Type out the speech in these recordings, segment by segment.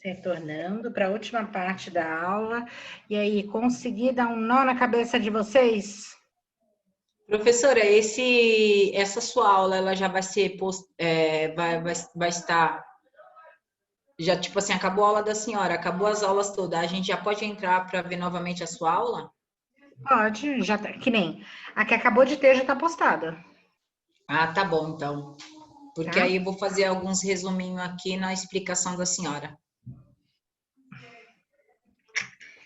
Retornando para a última parte da aula. E aí, consegui dar um nó na cabeça de vocês? Professora, essa sua aula, ela já vai ser vai estar já tipo assim, acabou a aula da senhora, acabou as aulas todas, a gente já pode entrar para ver novamente a sua aula? Pode, já tá, que nem a que acabou de ter já está postada, Ah, tá bom então. Porque tá? aí eu vou fazer alguns resuminhos aqui na explicação da senhora.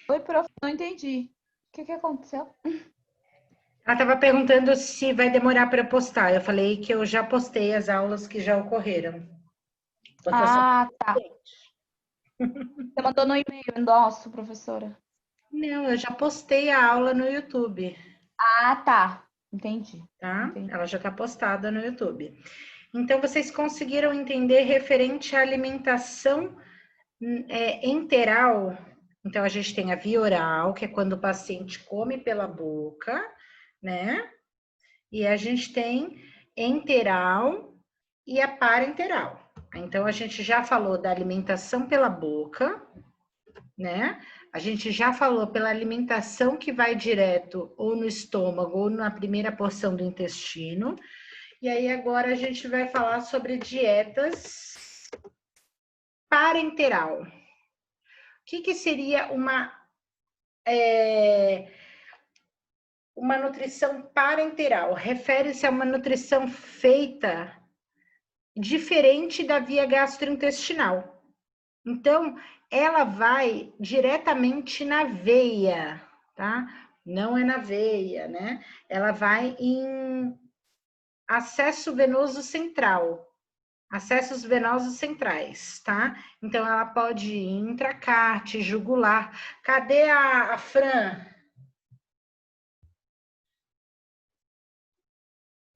Oi, prof, não entendi. O que aconteceu? Ela estava perguntando se vai demorar para postar. Eu falei que eu já postei as aulas que já ocorreram. Porque eu sou... Ah, tá. Você mandou no e-mail nosso, professora? Não, eu já postei a aula no YouTube, Ah, tá. Entendi. tá? Entendi. Ela já está postada no YouTube. Então, vocês conseguiram entender referente à alimentação enteral? Então, a gente tem a via oral, que é quando o paciente come pela boca, né? E a gente tem enteral e a parenteral. Então, a gente já falou da alimentação pela boca, né? A gente já falou pela alimentação que vai direto ou no estômago ou na primeira porção do intestino. E aí, agora a gente vai falar sobre dietas parenteral. O que seria uma nutrição parenteral? Refere-se a uma nutrição feita diferente da via gastrointestinal. Então, ela vai diretamente na veia, tá? Não é na veia, né? Ela vai em acesso venoso central. Acessos venosos centrais, tá? Então, ela pode ir intracarte, jugular. Cadê a Fran?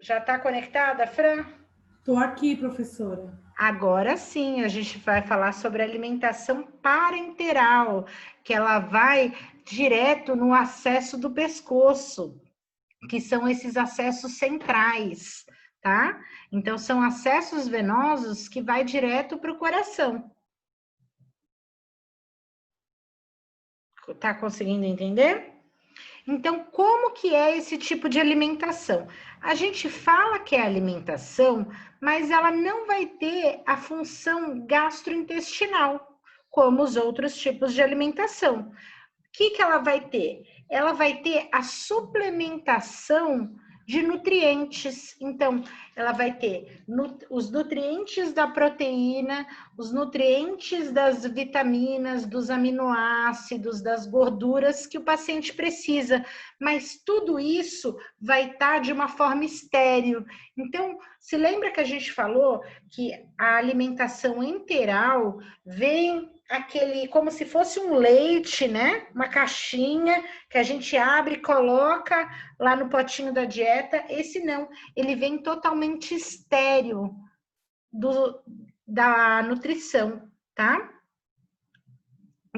Já está conectada, Fran? Estou aqui, professora. Agora sim, a gente vai falar sobre alimentação parenteral, que ela vai direto no acesso do pescoço, que são esses acessos centrais, tá? Então, são acessos venosos que vai direto para o coração. Tá conseguindo entender? Então, como que é esse tipo de alimentação? A gente fala que é alimentação, mas ela não vai ter a função gastrointestinal, como os outros tipos de alimentação. O que ela vai ter? Ela vai ter a suplementação de nutrientes. Então, ela vai ter os nutrientes da proteína, os nutrientes das vitaminas, dos aminoácidos, das gorduras que o paciente precisa, mas tudo isso vai estar de uma forma estéril. Então, se lembra que a gente falou que a alimentação enteral vem aquele, como se fosse um leite, né? Uma caixinha que a gente abre e coloca lá no potinho da dieta. Esse não, ele vem totalmente estéril da nutrição, tá?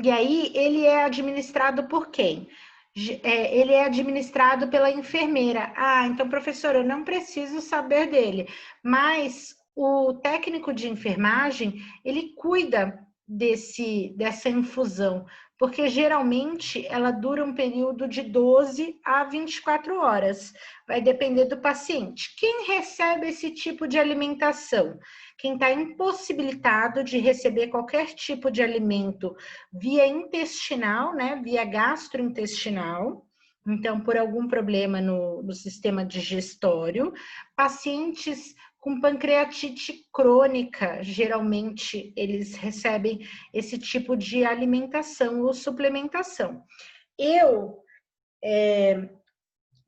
E aí, ele é administrado por quem? Ele é administrado pela enfermeira. Ah, então, professora, eu não preciso saber dele. Mas o técnico de enfermagem, ele cuida dessa infusão, porque geralmente ela dura um período de 12 a 24 horas. Vai depender do paciente. Quem recebe esse tipo de alimentação? Quem está impossibilitado de receber qualquer tipo de alimento via intestinal, né? Via gastrointestinal. Então, por algum problema no sistema digestório, pacientes com pancreatite crônica, geralmente eles recebem esse tipo de alimentação ou suplementação.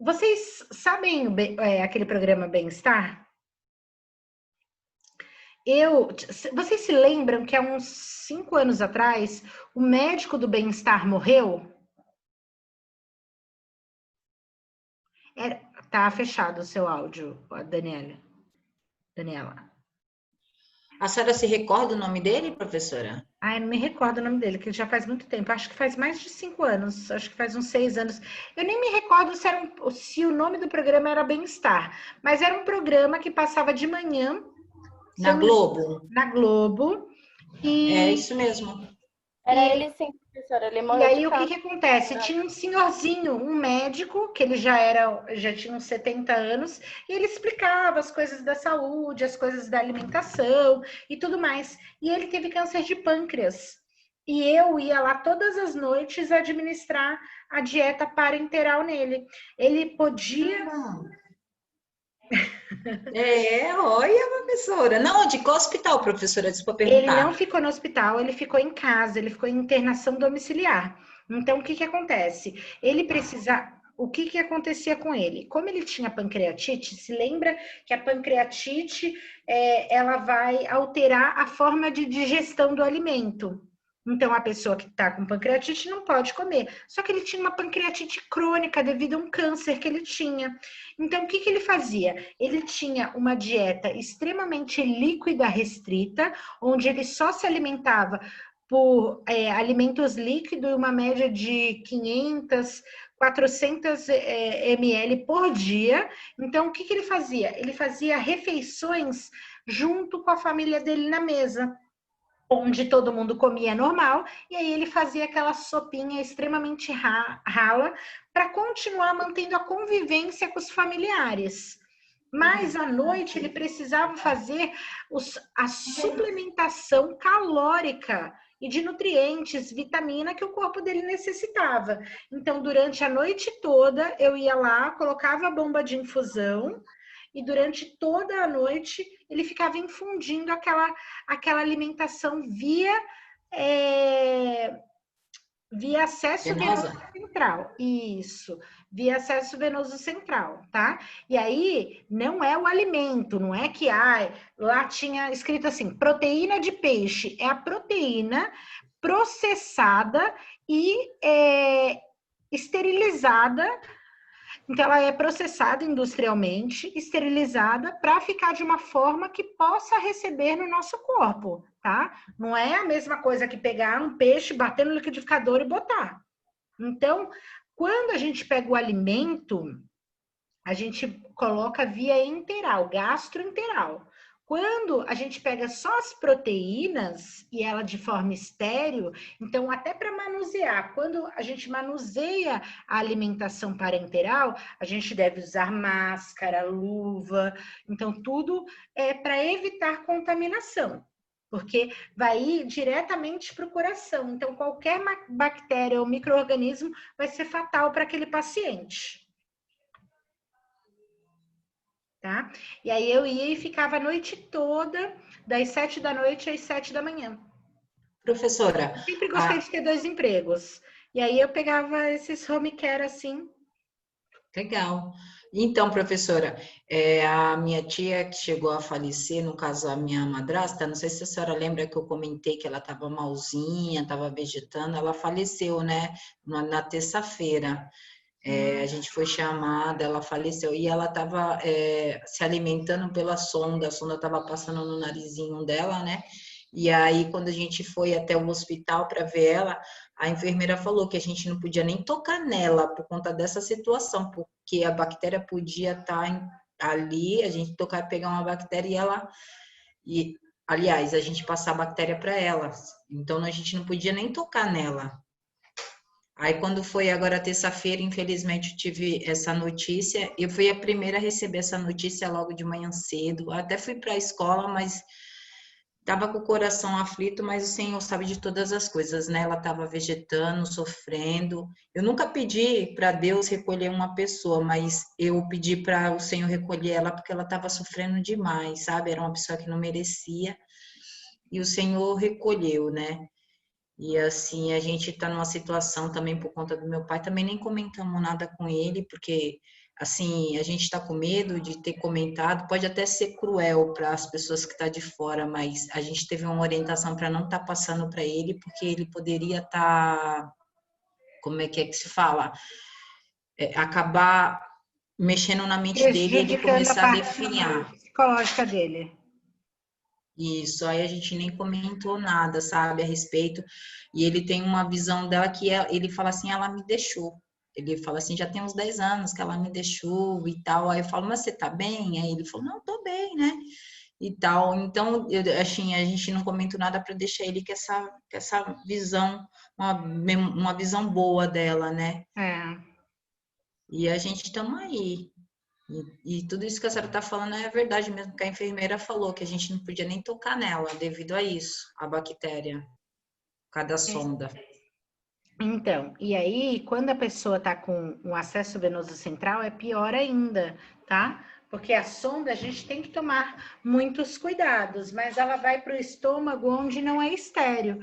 Vocês sabem aquele programa Bem-Estar? Vocês se lembram que há uns 5 anos atrás, o médico do Bem-Estar morreu? Tá fechado o seu áudio, Daniela. A senhora se recorda o nome dele, professora? Ah, eu não me recordo o nome dele, que já faz muito tempo. Acho que faz mais de 5 anos. Acho que faz uns 6 anos. Eu nem me recordo se o nome do programa era Bem-Estar. Mas era um programa que passava de manhã Na Globo. Na Globo. É isso mesmo. Era ele sim, professora. Ele E morreu aí de o que câncer. acontece? Tinha um senhorzinho, um médico, que ele já tinha uns 70 anos, e ele explicava as coisas da saúde, as coisas da alimentação e tudo mais. E ele teve câncer de pâncreas. E eu ia lá todas as noites administrar a dieta parenteral nele. Ele podia. Olha, professora. Não, de qual hospital, professora? Desculpa Ele não perguntar. ficou no hospital, ele ficou em casa, ele ficou em internação domiciliar. Então, o que acontece? Ele precisa. O que acontecia com ele? Como ele tinha pancreatite, se lembra que a pancreatite ela vai alterar a forma de digestão do alimento. Então, a pessoa que está com pancreatite não pode comer. Só que ele tinha uma pancreatite crônica devido a um câncer que ele tinha. Então, o que ele fazia? Ele tinha uma dieta extremamente líquida, restrita, onde ele só se alimentava por alimentos líquidos, uma média de 500, 400 ml por dia. Então, o que ele fazia? Ele fazia refeições junto com a família dele na mesa, onde todo mundo comia normal, e aí ele fazia aquela sopinha extremamente rala para continuar mantendo a convivência com os familiares. Mas à noite ele precisava fazer a suplementação calórica e de nutrientes, vitamina que o corpo dele necessitava. Então, durante a noite toda, eu ia lá, colocava a bomba de infusão, e durante toda a noite ele ficava infundindo aquela alimentação via acesso venoso central. Isso, via acesso venoso central, tá? E aí, não é o alimento, não é que lá tinha escrito assim, proteína de peixe. É a proteína processada e esterilizada. Então, ela é processada industrialmente, esterilizada, para ficar de uma forma que possa receber no nosso corpo, tá? Não é a mesma coisa que pegar um peixe, bater no liquidificador e botar. Então, quando a gente pega o alimento, a gente coloca via enteral, gastroenteral. Quando a gente pega só as proteínas e ela de forma estéril, então até para manusear, quando a gente manuseia a alimentação parenteral, a gente deve usar máscara, luva, então tudo é para evitar contaminação, porque vai ir diretamente para o coração. Então qualquer bactéria ou micro-organismo vai ser fatal para aquele paciente. Tá? E aí eu ia e ficava a noite toda, das 7 da noite às 7 da manhã. Professora. Eu sempre gostei de ter 2 empregos. E aí eu pegava esses home care assim. Legal. Então, professora, a minha tia que chegou a falecer, no caso a minha madrasta, não sei se a senhora lembra que eu comentei que ela estava malzinha, estava vegetando, ela faleceu, né, na terça-feira. A gente foi chamada, ela faleceu e ela estava se alimentando pela sonda, a sonda estava passando no narizinho dela, né? E aí, quando a gente foi até o hospital para ver ela, a enfermeira falou que a gente não podia nem tocar nela por conta dessa situação, porque a bactéria podia estar ali, a gente tocar e pegar uma bactéria e ela. Aliás, a gente passar a bactéria para ela. Então, a gente não podia nem tocar nela. Aí, quando foi agora terça-feira, infelizmente, eu tive essa notícia. Eu fui a primeira a receber essa notícia logo de manhã cedo. Até fui para a escola, mas estava com o coração aflito, mas o Senhor sabe de todas as coisas, né? Ela estava vegetando, sofrendo. Eu nunca pedi para Deus recolher uma pessoa, mas eu pedi para o Senhor recolher ela porque ela estava sofrendo demais, sabe? Era uma pessoa que não merecia. E o Senhor recolheu, né? E assim, a gente está numa situação também por conta do meu pai, também nem comentamos nada com ele, porque assim, a gente está com medo de ter comentado, pode até ser cruel para as pessoas que estão de fora, mas a gente teve uma orientação para não estar passando para ele, porque ele poderia estar, como é que se fala? Acabar mexendo na mente dele e ele começar a definhar. Psicológica dele. Isso, aí a gente nem comentou nada, sabe, a respeito. E ele tem uma visão dela que ele fala assim, ela me deixou. Ele fala assim, já tem uns 10 anos que ela me deixou e tal. Aí eu falo, mas você tá bem? Aí ele falou, não, tô bem, né? e tal. Então, assim, a gente não comentou nada para deixar ele com essa visão, uma visão boa dela, né? É. E a gente estamos aí. E tudo isso que a senhora está falando é verdade mesmo, que a enfermeira falou, que a gente não podia nem tocar nela devido a isso, a bactéria, cada sonda. Então, e aí, quando a pessoa está com um acesso venoso central, é pior ainda, tá? Porque a sonda a gente tem que tomar muitos cuidados, mas ela vai para o estômago onde não é estéreo.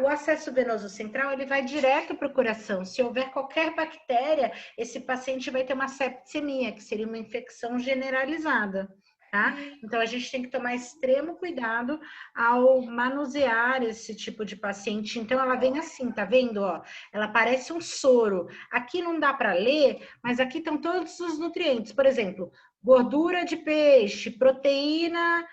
O acesso venoso central, ele vai direto para o coração. Se houver qualquer bactéria, esse paciente vai ter uma septicemia, que seria uma infecção generalizada, tá? Então, a gente tem que tomar extremo cuidado ao manusear esse tipo de paciente. Então, ela vem assim, tá vendo? Ó, ela parece um soro. Aqui não dá para ler, mas aqui estão todos os nutrientes. Por exemplo, gordura de peixe, proteína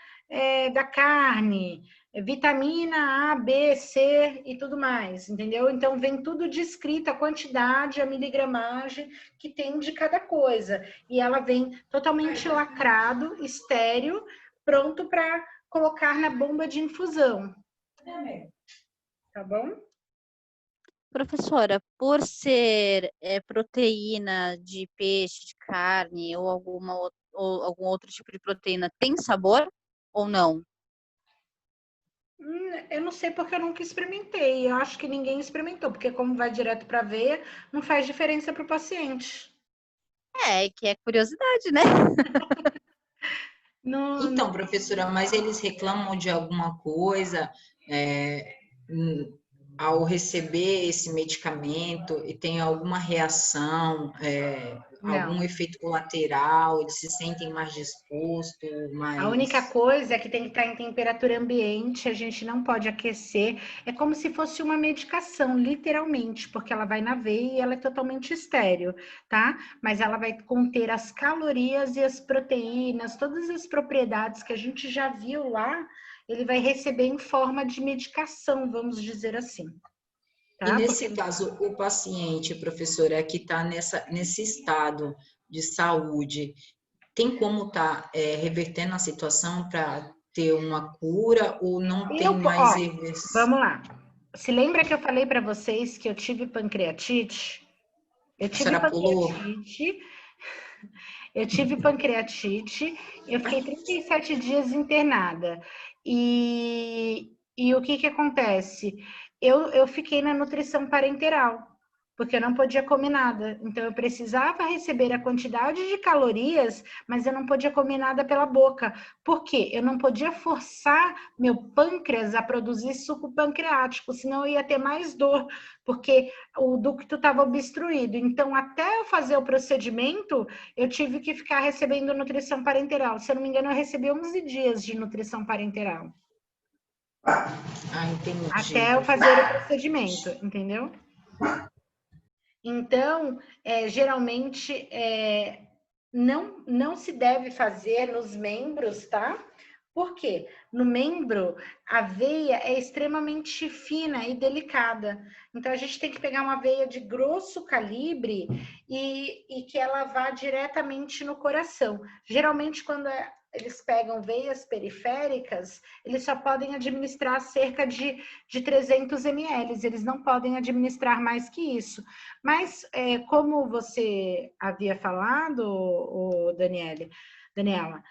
da carne, vitamina A, B, C e tudo mais, entendeu? Então vem tudo descrito, a quantidade, a miligramagem que tem de cada coisa. E ela vem totalmente lacrado, estéreo, pronto para colocar na bomba de infusão. Tá bom? Professora, por ser proteína de peixe, de carne ou algum outro tipo de proteína, tem sabor ou não? Eu não sei porque eu nunca experimentei. Eu acho que ninguém experimentou, porque como vai direto para a veia, não faz diferença para o paciente. Que é curiosidade, né? Então, professora, mas eles reclamam de alguma coisa ao receber esse medicamento e tem alguma reação, algum Não. efeito colateral, eles se sentem mais dispostos, A única coisa é que tem que estar em temperatura ambiente, a gente não pode aquecer. É como se fosse uma medicação, literalmente, porque ela vai na veia e ela é totalmente estéreo, tá? Mas ela vai conter as calorias e as proteínas, todas as propriedades que a gente já viu lá, ele vai receber em forma de medicação, vamos dizer assim. E Tá? nesse caso, o paciente, professora, que está nesse estado de saúde, tem como estar revertendo a situação para ter uma cura ou não tem mais reversão? Vamos lá. Se lembra que eu falei para vocês que eu tive pancreatite? Eu tive pancreatite, eu fiquei 37 dias internada. E o que acontece? Eu fiquei na nutrição parenteral, porque eu não podia comer nada. Então, eu precisava receber a quantidade de calorias, mas eu não podia comer nada pela boca. Por quê? Eu não podia forçar meu pâncreas a produzir suco pancreático, senão eu ia ter mais dor, porque o ducto estava obstruído. Então, até eu fazer o procedimento, eu tive que ficar recebendo nutrição parenteral. Se eu não me engano, eu recebi 11 dias de nutrição parenteral. Entendi. Até eu fazer o procedimento, entendeu? Então, geralmente, não se deve fazer nos membros, tá? Por quê? No membro, a veia é extremamente fina e delicada. Então, a gente tem que pegar uma veia de grosso calibre e que ela vá diretamente no coração. Geralmente, quando eles pegam veias periféricas, eles só podem administrar cerca de 300 ml, eles não podem administrar mais que isso. Mas, como você havia falado, Daniela,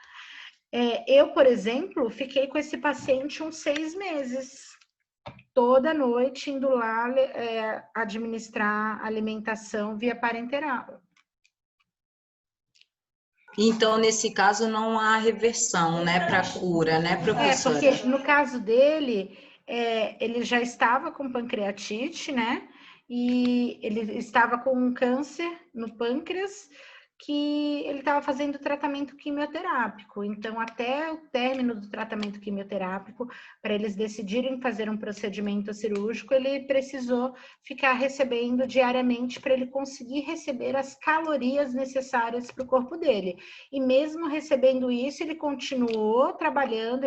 eu, por exemplo, fiquei com esse paciente uns 6 meses, toda noite indo lá administrar alimentação via parenteral. Então, nesse caso, não há reversão, né, para cura, né, professora? Porque no caso dele, ele já estava com pancreatite, né? E ele estava com um câncer no pâncreas, que ele estava fazendo tratamento quimioterápico. Então, até o término do tratamento quimioterápico, para eles decidirem fazer um procedimento cirúrgico, ele precisou ficar recebendo diariamente para ele conseguir receber as calorias necessárias para o corpo dele. E mesmo recebendo isso, ele continuou trabalhando.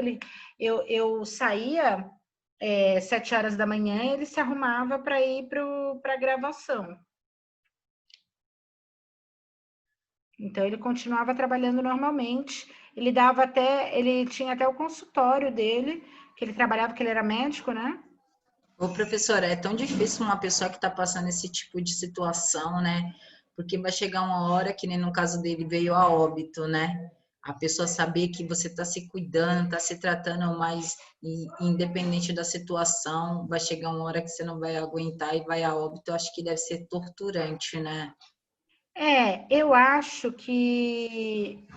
Eu saía 7 horas da manhã, ele se arrumava para ir para a gravação. Então, ele continuava trabalhando normalmente. Ele tinha até o consultório dele, que ele trabalhava, que ele era médico, né? Ô, professora, é tão difícil uma pessoa que está passando esse tipo de situação, né? Porque vai chegar uma hora, que nem no caso dele veio a óbito, né? A pessoa saber que você está se cuidando, está se tratando, mas independente da situação, vai chegar uma hora que você não vai aguentar e vai a óbito. Eu acho que deve ser torturante, né? Eu acho que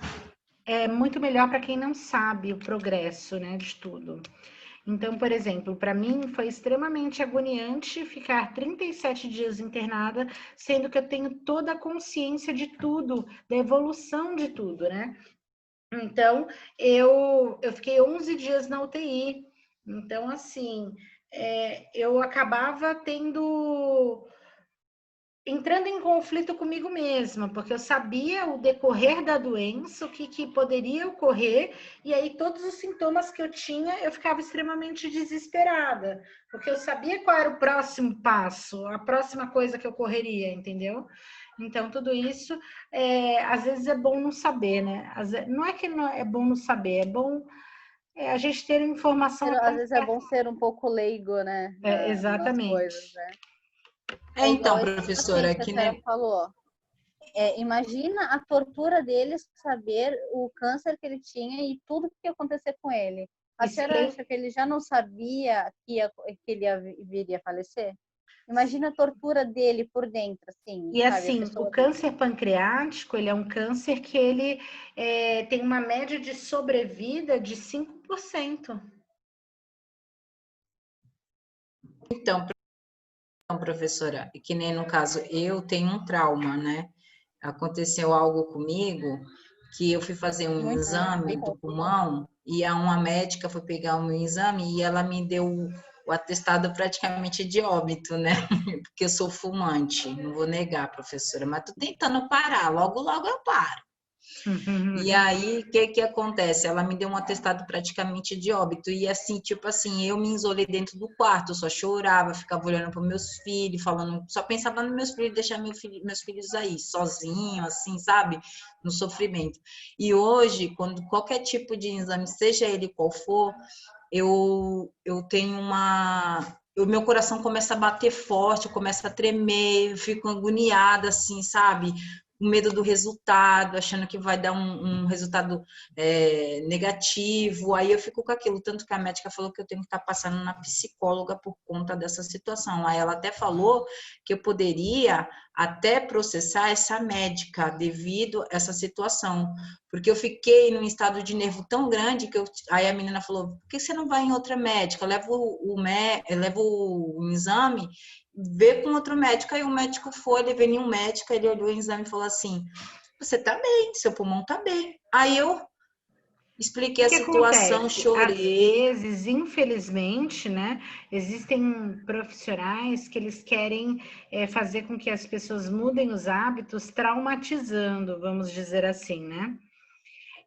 é muito melhor para quem não sabe o progresso, né, de tudo. Então, por exemplo, para mim foi extremamente agoniante ficar 37 dias internada, sendo que eu tenho toda a consciência de tudo, da evolução de tudo, né? Então, eu fiquei 11 dias na UTI. Então, assim, eu acabava entrando em conflito comigo mesma, porque eu sabia o decorrer da doença, o que poderia ocorrer, e aí todos os sintomas que eu tinha, eu ficava extremamente desesperada, porque eu sabia qual era o próximo passo, a próxima coisa que ocorreria, entendeu? Então, tudo isso, às vezes é bom não saber, né? Não é que não é bom não saber, é bom a gente ter informação. Às vezes é bom ser um pouco leigo, né? Nas coisas, Exatamente. né? Então, Igual esse professora, paciente que a que senhora nem... falou. Imagina a tortura deles saber o câncer que ele tinha e tudo que ia acontecer com ele. A senhora acha que ele já não sabia que ele viria a falecer? Imagina a tortura dele por dentro, assim, E sabe? A assim, o pessoa... câncer pancreático, ele é um câncer que ele tem uma média de sobrevida de 5%. Então, professora, que nem no caso, eu tenho um trauma, né? Aconteceu algo comigo que eu fui fazer um Muito exame do pulmão e uma médica foi pegar o meu exame e ela me deu o atestado praticamente de óbito, né? Porque eu sou fumante, não vou negar, professora, mas tô tentando parar, logo, logo eu paro. E aí, o que acontece? Ela me deu um atestado praticamente de óbito. E assim, tipo assim, eu me isolei dentro do quarto, eu só chorava, ficava olhando para meus filhos, falando, só pensava nos meus filhos, deixar meus filhos aí, sozinhos, assim, sabe? No sofrimento. E hoje, quando qualquer tipo de exame, seja ele qual for, eu tenho o meu coração começa a bater forte, começa a tremer, eu fico agoniada, assim, sabe? Com medo do resultado, achando que vai dar um resultado negativo. Aí eu fico com aquilo, tanto que a médica falou que eu tenho que estar passando na psicóloga por conta dessa situação. Aí ela até falou que eu poderia até processar essa médica devido a essa situação, porque eu fiquei num estado de nervo tão grande que aí a menina falou, por que você não vai em outra médica? Leva o exame, vê com outro médico. Aí o médico foi, ele veio em um médico, ele olhou o exame e falou assim, você tá bem, seu pulmão tá bem. Aí eu expliquei a O que situação, acontece? Às chorei. vezes, infelizmente, né, existem profissionais que eles querem fazer com que as pessoas mudem os hábitos, traumatizando, vamos dizer assim, né?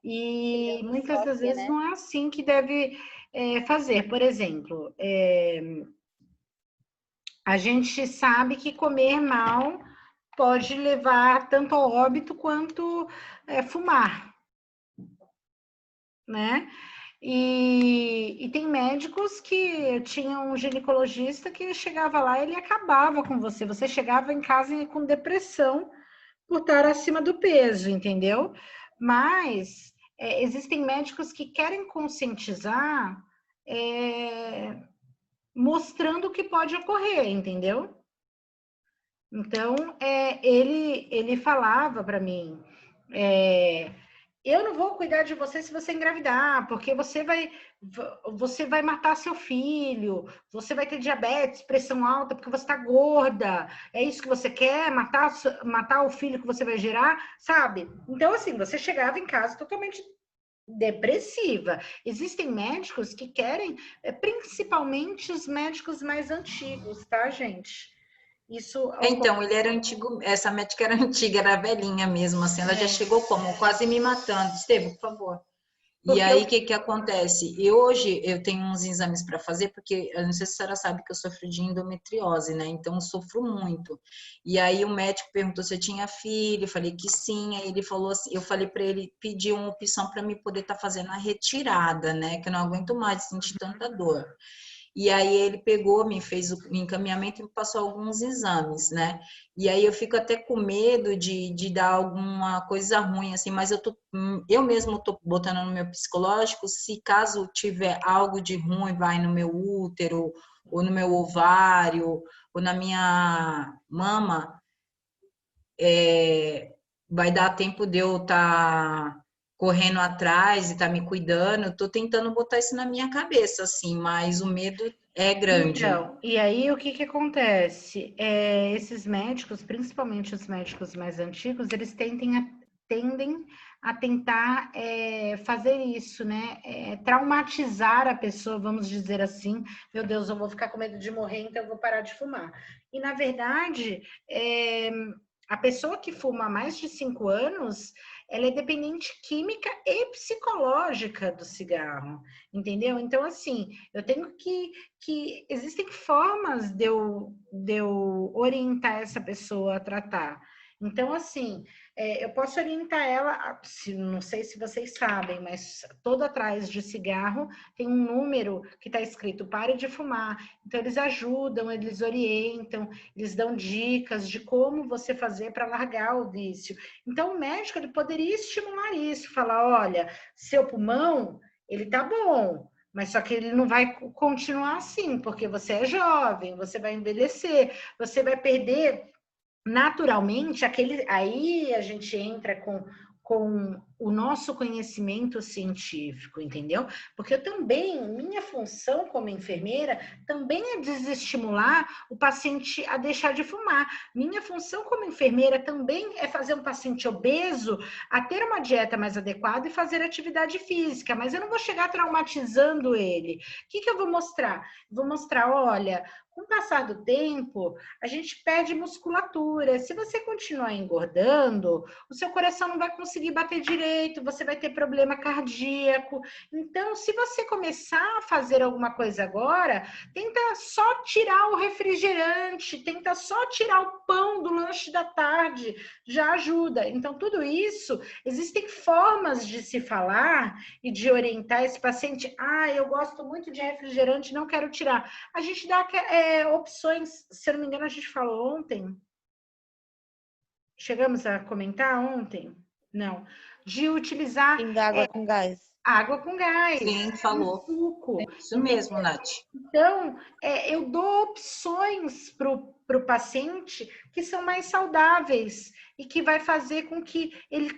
E criando muitas das choque, vezes né? não é assim que deve fazer. Por exemplo, a gente sabe que comer mal pode levar tanto ao óbito quanto fumar, né? E tem médicos que tinham um ginecologista que chegava lá e ele acabava com você. Você chegava em casa com depressão por estar acima do peso, entendeu? Mas existem médicos que querem conscientizar mostrando o que pode ocorrer, entendeu? Então, ele falava para mim, eu não vou cuidar de você se você engravidar, porque você vai matar seu filho, você vai ter diabetes, pressão alta, porque você está gorda. É isso que você quer? Matar o filho que você vai gerar, sabe? Então, assim, você chegava em casa totalmente depressiva. Existem médicos que querem, principalmente os médicos mais antigos, tá, gente? Isso Então, ele era antigo, essa médica era antiga, era velhinha mesmo, assim, ela já chegou como quase me matando. Estevam, por favor. E aí, o que acontece? E hoje eu tenho uns exames para fazer, porque eu não sei se a senhora sabe que eu sofro de endometriose, né? Então, eu sofro muito. E aí, o médico perguntou se eu tinha filho, eu falei que sim. Aí, ele falou assim: eu falei para ele pedir uma opção para mim poder estar fazendo a retirada, né? Que eu não aguento mais sentir tanta dor. E aí ele pegou, me fez o encaminhamento e me passou alguns exames, né? E aí eu fico até com medo de dar alguma coisa ruim, assim, mas eu mesmo tô botando no meu psicológico, se caso tiver algo de ruim, vai no meu útero, ou no meu ovário, ou na minha mama, vai dar tempo de eu estar correndo atrás e estar me cuidando. Eu tô tentando botar isso na minha cabeça, assim, mas o medo é grande. Então, e aí o que que acontece? Esses médicos, principalmente os médicos mais antigos, eles tendem a tentar fazer isso, né? Traumatizar a pessoa, vamos dizer assim. Meu Deus, eu vou ficar com medo de morrer, então eu vou parar de fumar. E, na verdade, a pessoa que fuma há mais de 5 anos, ela é dependente química e psicológica do cigarro, entendeu? Então, assim, eu tenho que existem formas de eu orientar essa pessoa a tratar. Então, assim, eu posso orientar ela, não sei se vocês sabem, mas todo atrás de cigarro tem um número que está escrito pare de fumar. Então, eles ajudam, eles orientam, eles dão dicas de como você fazer para largar o vício. Então, o médico ele poderia estimular isso, falar, olha, seu pulmão, ele tá bom, mas só que ele não vai continuar assim, porque você é jovem, você vai envelhecer, você vai perder naturalmente aí a gente entra com o nosso conhecimento científico, entendeu? Porque eu também, minha função como enfermeira, também é desestimular o paciente a deixar de fumar. Minha função como enfermeira também é fazer um paciente obeso a ter uma dieta mais adequada e fazer atividade física, mas eu não vou chegar traumatizando ele. O que eu vou mostrar? Vou mostrar, olha, com o passar do tempo, a gente perde musculatura. Se você continuar engordando, o seu coração não vai conseguir bater direito, você vai ter problema cardíaco. Então, se você começar a fazer alguma coisa agora, tenta só tirar o refrigerante, tenta só tirar o pão do lanche da tarde, já ajuda. Então, tudo isso, existem formas de se falar e de orientar esse paciente. Ah, eu gosto muito de refrigerante, não quero tirar. A gente dá opções, se eu não me engano, a gente falou ontem. Chegamos a comentar ontem? Não. De utilizar Água com gás. água com gás. Sim, falou. Suco. Isso mesmo, Nath. Então, eu dou opções para o paciente que são mais saudáveis e que vai fazer com que ele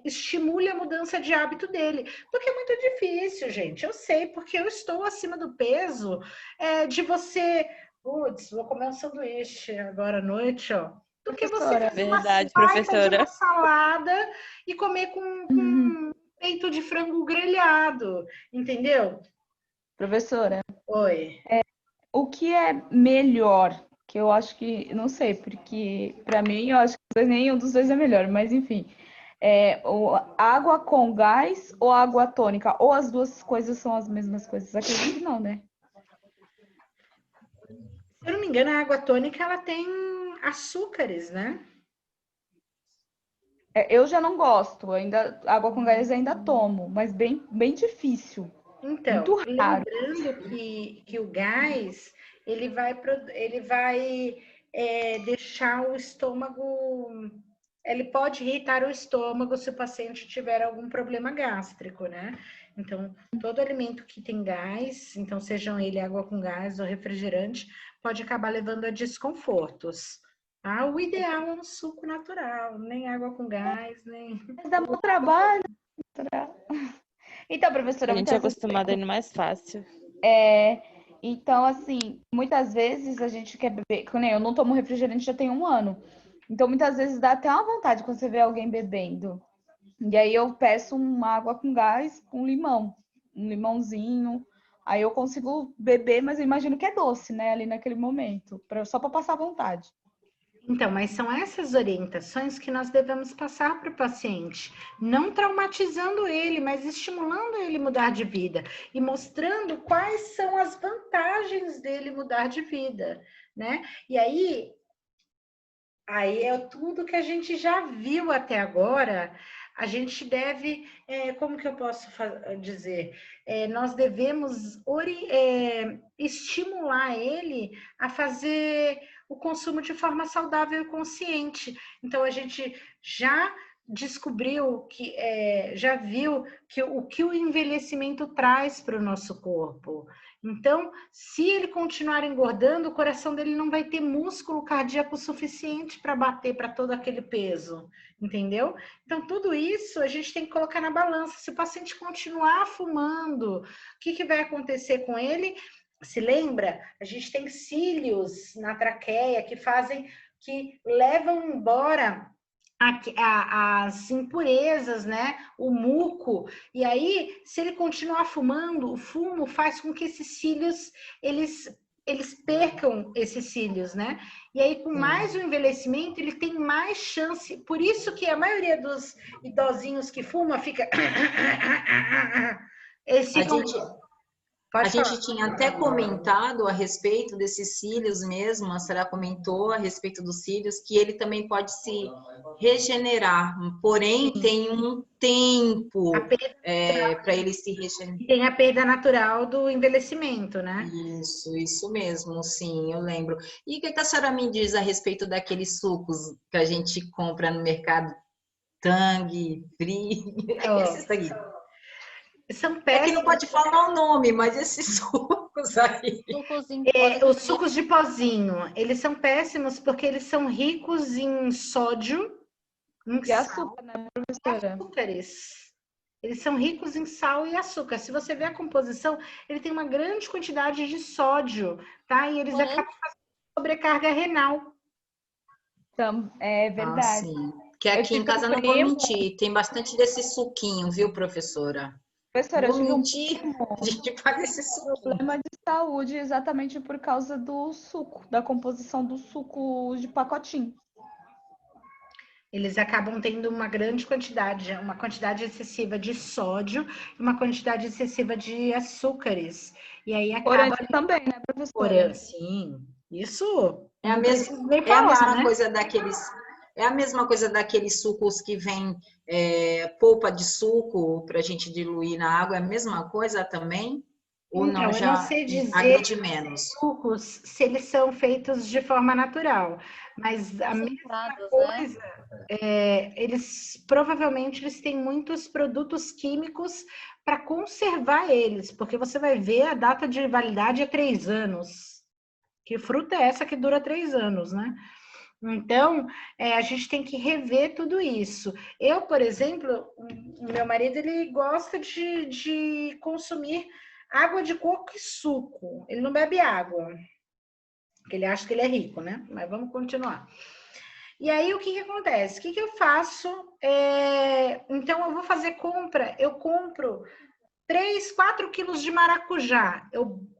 estimule a mudança de hábito dele. Porque é muito difícil, gente. Eu sei, porque eu estou acima do peso de você... Putz, vou comer um sanduíche agora à noite, ó. Do que você Professora, fazer verdade, uma baita de professora. uma salada e comer com peito de frango grelhado, entendeu? professora, Oi. o que é melhor? Que eu acho que, não sei, porque para mim eu acho que nenhum dos dois é melhor, mas enfim. Água com gás ou água tônica? Ou as duas coisas são as mesmas coisas? Acredito que não, né? Se eu não me engano, a água tônica ela tem açúcares, né? Eu já não gosto, ainda água com gás ainda tomo, mas bem, bem difícil. Então, Muito raro. lembrando que o gás ele vai deixar o estômago, ele pode irritar o estômago se o paciente tiver algum problema gástrico, né? Então, todo alimento que tem gás, então sejam ele água com gás ou refrigerante, pode acabar levando a desconfortos. Tá? O ideal é um suco natural, nem água com gás, nem. Mas dá muito trabalho. Então, professora, A gente é muitas vezes acostumado a ir no mais fácil. Então, assim, muitas vezes a gente quer beber. Que nem eu não tomo refrigerante já tem 1 ano. Então, muitas vezes dá até uma vontade quando você vê alguém bebendo. E aí eu peço uma água com gás com limão. Um limãozinho. Aí eu consigo beber, mas eu imagino que é doce, né? Ali naquele momento. Só para passar vontade. Então, mas são essas orientações que nós devemos passar para o paciente, não traumatizando ele, mas estimulando ele mudar de vida e mostrando quais são as vantagens dele mudar de vida, né? E aí é tudo que a gente já viu até agora. A gente deve, como que eu posso dizer? Nós devemos estimular ele a fazer o consumo de forma saudável e consciente. Então, a gente já descobriu que, já viu que o que o envelhecimento traz para o nosso corpo. Então, se ele continuar engordando, o coração dele não vai ter músculo cardíaco suficiente para bater para todo aquele peso, entendeu? Então, tudo isso a gente tem que colocar na balança. Se o paciente continuar fumando, o que vai acontecer com ele? Se lembra? A gente tem cílios na traqueia que levam embora as impurezas, né? O muco. E aí, se ele continuar fumando, o fumo faz com que esses cílios, eles percam esses cílios, né? E aí, com mais o envelhecimento, ele tem mais chance. Por isso que a maioria dos idosinhos que fumam fica... Eles ficam... A gente tinha até comentado a respeito desses cílios mesmo, a senhora comentou a respeito dos cílios, que ele também pode se regenerar, porém tem um tempo para ele se regenerar. Tem a perda natural do envelhecimento, né? Isso mesmo, sim, eu lembro. E o que a senhora me diz a respeito daqueles sucos que a gente compra no mercado? Tang, Free, esses aqui. São péssimos. É que não pode falar o nome, mas esses sucos aí. Os sucos de pozinho, eles são péssimos porque eles são ricos em sódio, e açúcar, né, professora? Açúcares. Eles são ricos em sal e açúcar. Se você ver a composição, ele tem uma grande quantidade de sódio, tá? E eles acabam fazendo sobrecarga renal. Então, é verdade. Sim. Que aqui em casa não vou mentir, tem bastante desse suquinho, viu, professora? Professora, eu tive a gente faz esse problema de saúde exatamente por causa do suco, da composição do suco de pacotinho. Eles acabam tendo uma grande quantidade, uma quantidade excessiva de sódio e uma quantidade excessiva de açúcares. E aí acaba... Corante também, né, professora? Sim, isso é a mesma coisa daqueles... É a mesma coisa daqueles sucos que vem polpa de suco para a gente diluir na água, é a mesma coisa também? Ou então, não, já eu não sei dizer agride menos? Sucos, se eles são feitos de forma natural, mas a mesma coisa, eles provavelmente eles têm muitos produtos químicos para conservar eles, porque você vai ver a data de validade é 3 anos. Que fruta é essa que dura 3 anos, né? Então, a gente tem que rever tudo isso. Eu, por exemplo, meu marido, ele gosta de consumir água de coco e suco. Ele não bebe água, porque ele acha que ele é rico, né? Mas vamos continuar. E aí, o que acontece? O que eu faço? Então, eu vou fazer compra. Eu compro 3, 4 quilos de maracujá.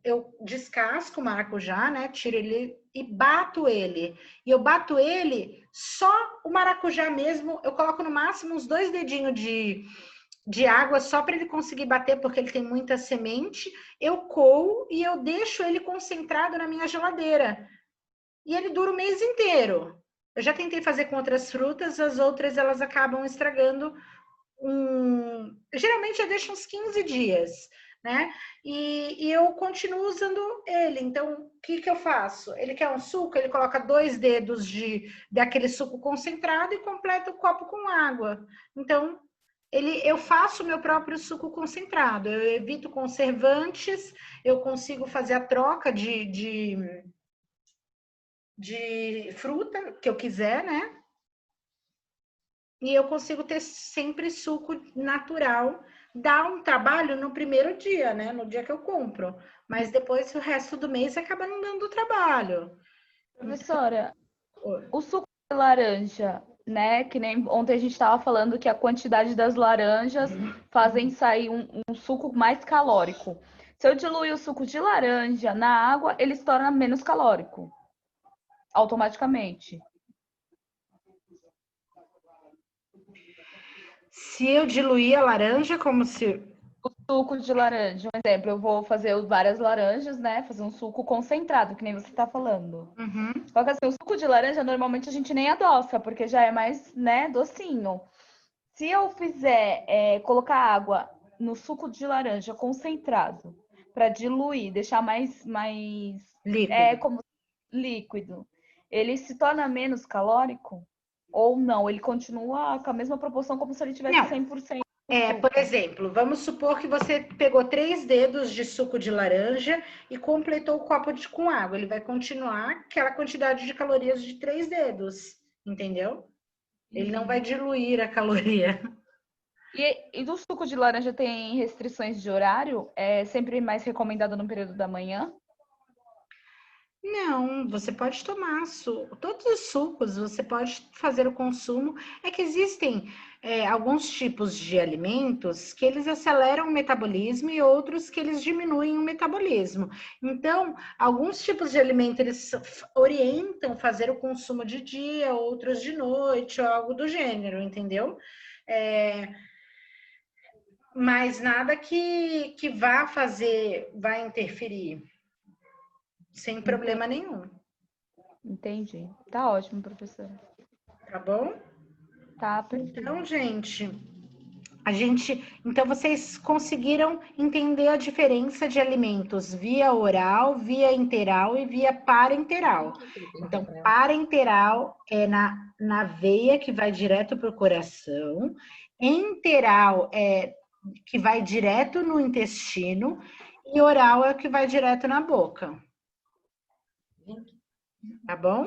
Eu descasco o maracujá, né? Tiro ele e bato ele. E eu bato ele só o maracujá mesmo. Eu coloco no máximo uns 2 dedinhos de água só para ele conseguir bater, porque ele tem muita semente. Eu coo e eu deixo ele concentrado na minha geladeira. E ele dura o mês inteiro. Eu já tentei fazer com outras frutas, as outras elas acabam estragando. Geralmente eu deixo uns 15 dias, né? E eu continuo usando ele. Então, o que eu faço? Ele quer um suco, ele coloca 2 dedos daquele suco concentrado e completa o copo com água. Então, eu faço o meu próprio suco concentrado. Eu evito conservantes, eu consigo fazer a troca de fruta que eu quiser, né? E eu consigo ter sempre suco natural. Dá um trabalho no primeiro dia, né? No dia que eu compro. Mas depois, o resto do mês, acaba não dando trabalho. Professora, o suco de laranja, né? Que nem ontem a gente estava falando que a quantidade das laranjas fazem sair um suco mais calórico. Se eu diluir o suco de laranja na água, ele se torna menos calórico. Automaticamente. Se eu diluir a laranja, como se... O suco de laranja, um exemplo, eu vou fazer várias laranjas, né? Fazer um suco concentrado, que nem você tá falando. Uhum. Só que assim, o suco de laranja, normalmente a gente nem adoça, porque já é mais, né, docinho. Se eu fizer, colocar água no suco de laranja concentrado, para diluir, deixar mais Líquido. como líquido, ele se torna menos calórico? Ou não? Ele continua com a mesma proporção como se ele tivesse Não. 100%. Por exemplo, vamos supor que você pegou 3 dedos de suco de laranja e completou o copo com água. Ele vai continuar aquela quantidade de calorias de 3 dedos, entendeu? Ele não vai diluir a caloria. E do suco de laranja tem restrições de horário? É sempre mais recomendado no período da manhã? Não, você pode tomar todos os sucos, você pode fazer o consumo. É que existem alguns tipos de alimentos que eles aceleram o metabolismo e outros que eles diminuem o metabolismo. Então, alguns tipos de alimento eles orientam fazer o consumo de dia, outros de noite, ou algo do gênero, entendeu? Mas nada que vá interferir, sem problema nenhum. Entendi. Tá ótimo, professora. Tá bom? Tá, perfeito. Então, gente, então vocês conseguiram entender a diferença de alimentos via oral, via interal e via parenteral. Então, parenteral é na veia que vai direto para o coração, enteral é que vai direto no intestino e oral é o que vai direto na boca. Tá bom?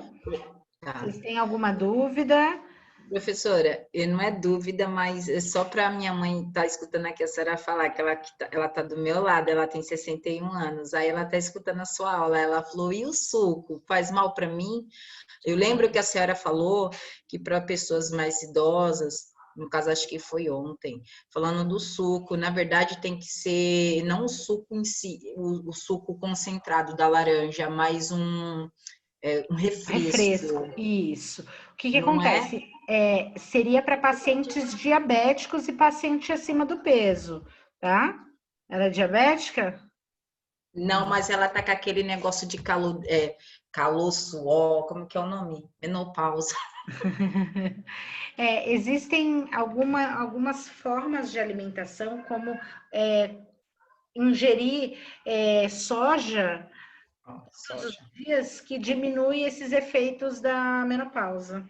Tá. Vocês têm alguma dúvida? Professora, não é dúvida, mas é só para minha mãe estar escutando aqui a senhora falar que ela tá do meu lado, ela tem 61 anos, aí ela tá escutando a sua aula, ela falou, e o suco, faz mal para mim? Eu lembro que a senhora falou que para pessoas mais idosas, no caso acho que foi ontem, falando do suco, na verdade tem que ser, não o suco em si, o suco concentrado da laranja, mas um refresco. Isso. O que Não acontece? Seria para pacientes diabéticos e paciente acima do peso, tá? Ela é diabética? Não, mas ela tá com aquele negócio de calor, suor, como que é o nome? Menopausa. Existem algumas formas de alimentação, como ingerir soja todos os dias, que diminui esses efeitos da menopausa.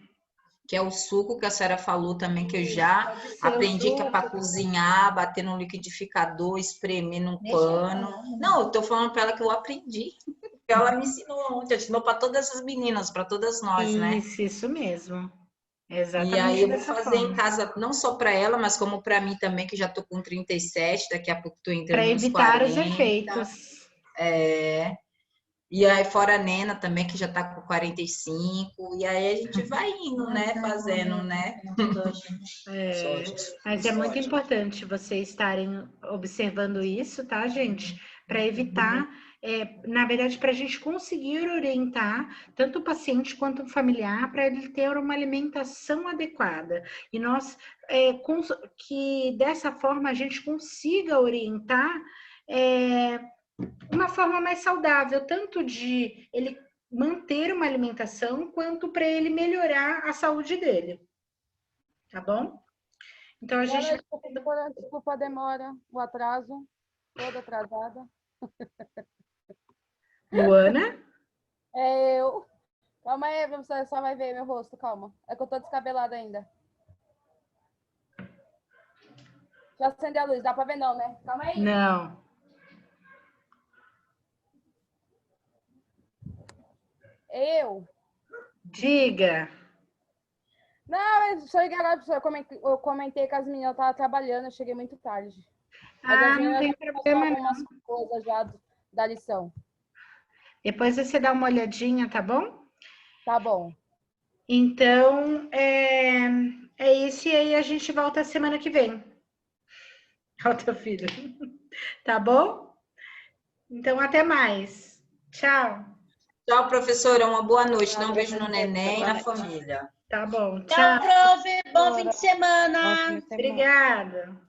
Que é o suco que a senhora falou também, que eu já Pode ser aprendi que é para suco. cozinhar, bater no liquidificador, espremer num pano. Não, eu tô falando para ela que eu aprendi. Ela me ensinou ontem, ensinou para todas as meninas, para todas nós, né? Isso mesmo. E aí Exatamente eu vou dessa fazer forma. em casa, não só para ela, mas como para mim também, que já tô com 37, daqui a pouco tô Para entrando nos evitar 40. os efeitos. E aí fora a Nena também, que já tá com 45, e aí a gente vai indo, né, fazendo, né? Mas é muito importante vocês estarem observando isso, tá, gente? Para evitar, na verdade, para a gente conseguir orientar tanto o paciente quanto o familiar para ele ter uma alimentação adequada. E nós, que dessa forma a gente consiga orientar uma forma mais saudável, tanto de ele manter uma alimentação, quanto para ele melhorar a saúde dele. Tá bom? Então a gente. Desculpa a demora, o atraso, toda atrasada. Luana? É eu. Calma aí, você só vai ver meu rosto, calma. É que eu tô descabelada ainda. Deixa eu acender a luz, dá pra ver não, né? Calma aí. Não. Eu? Diga. Não, eu só liguei agora, eu comentei que as meninas estavam trabalhando, eu cheguei muito tarde. Mas Não tem problema algumas coisas já da lição. Depois você dá uma olhadinha, tá bom? Tá bom. Então, é isso, e aí a gente volta semana que vem. Olha o teu filho. Tá bom? Então, até mais. Tchau. Tchau, professora. Uma boa noite. Dá um beijo no neném e na família. Tá bom. Tchau, Tchau. prof. Bom fim de semana. Bom fim de semana. Obrigada.